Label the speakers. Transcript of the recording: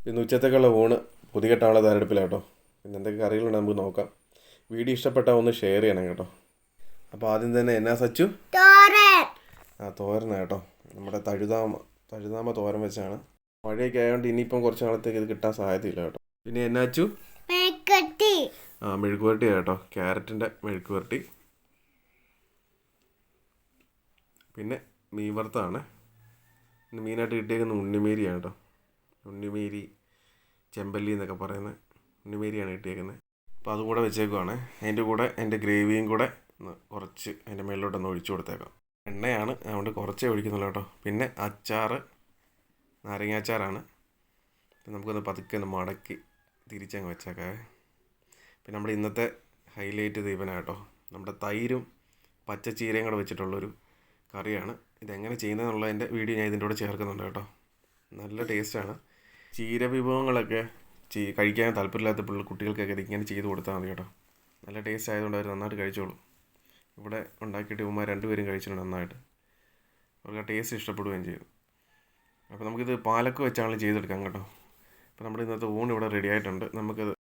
Speaker 1: ഇന്ന് ഉച്ചത്തേക്കുള്ള ഊണ് പൊതികെട്ടാനുള്ള തയ്യാറെടുപ്പിലാണ് കേട്ടോ. പിന്നെ എന്തൊക്കെ കറികളുണ്ട് നമുക്ക് നോക്കാം. വീഡിയോ ഇഷ്ടപ്പെട്ടാൽ ഒന്ന് ഷെയർ ചെയ്യണം കേട്ടോ. അപ്പോൾ ആദ്യം തന്നെ എന്നാ സച്ചു? തോരനാണ് കേട്ടോ. നമ്മുടെ തഴുതാമ തോരൻ വെച്ചാണ്. മഴയൊക്കെ ആയതുകൊണ്ട് ഇനിയിപ്പം കുറച്ച് നാളത്തേക്ക് ഇത് കിട്ടാൻ സാധ്യതയില്ല കേട്ടോ. പിന്നെ എന്നാച്ചു? മെഴുക്ക് പുരട്ടി കേട്ടോ. ക്യാരറ്റിൻ്റെ മെഴുക്ക് പുരട്ടി. പിന്നെ മീൻ വറുത്താണ്. പിന്നെ മീനായിട്ട് കിട്ടിയേക്കുന്ന ഉണ്ണിമേരിയാണ് കേട്ടോ. ഉണ്ണിമേരി, ചെമ്പല്ലി എന്നൊക്കെ പറയുന്നത് ഉണ്ണിമേരിയാണ് കിട്ടിയേക്കുന്നത്. അപ്പോൾ അതും കൂടെ വെച്ചേക്കുവാണ്. അതിൻ്റെ കൂടെ എൻ്റെ ഗ്രേവിയും കൂടെ കുറച്ച് അതിൻ്റെ മേളിലോട്ടൊന്ന് ഒഴിച്ചു കൊടുത്തേക്കാം. എണ്ണയാണ്, അതുകൊണ്ട് കുറച്ചേ ഒഴിക്കുന്നുള്ളൂ കേട്ടോ. പിന്നെ അച്ചാറ്, നാരങ്ങാച്ചാറാണ്. നമുക്കൊന്ന് പതുക്കെ ഒന്ന് മടക്കി തിരിച്ചങ്ങ് വെച്ചേക്കാം. പിന്നെ നമ്മുടെ ഇന്നത്തെ ഹൈലൈറ്റ് ദീപനാണ് കേട്ടോ. നമ്മുടെ തൈരും പച്ചച്ചീരയും കൂടെ വെച്ചിട്ടുള്ളൊരു കറിയാണ്. ഇതെങ്ങനെ ചെയ്യുന്നതെന്നുള്ളതിൻ്റെ വീഡിയോ ഞാൻ ഇതിൻ്റെ കൂടെ ചേർക്കുന്നുണ്ട് കേട്ടോ. നല്ല ടേസ്റ്റാണ്. ചീര വിഭവങ്ങളൊക്കെ കഴിക്കാൻ താല്പര്യമില്ലാത്ത കുട്ടികൾക്കൊക്കെ ഇതിങ്ങനെ ചെയ്ത് കൊടുത്താൽ മതി കേട്ടോ. നല്ല ടേസ്റ്റ് ആയതുകൊണ്ട് അവർ നന്നായിട്ട് കഴിച്ചോളൂ. ഇവിടെ ഉണ്ടാക്കിയിട്ട് ഇവന്മാർ രണ്ടുപേരും കഴിച്ചിട്ടുണ്ട് നന്നായിട്ട്. അവർക്ക് ആ ടേസ്റ്റ് ഇഷ്ടപ്പെടുകയും ചെയ്യും. അപ്പോൾ നമുക്കിത് പാലക്ക് വെച്ചാണ് ചെയ്തെടുക്കാം കേട്ടോ. അപ്പോൾ നമ്മുടെ ഇന്നത്തെ ഊണ് ഇവിടെ റെഡി ആയിട്ടുണ്ട്. നമുക്കത്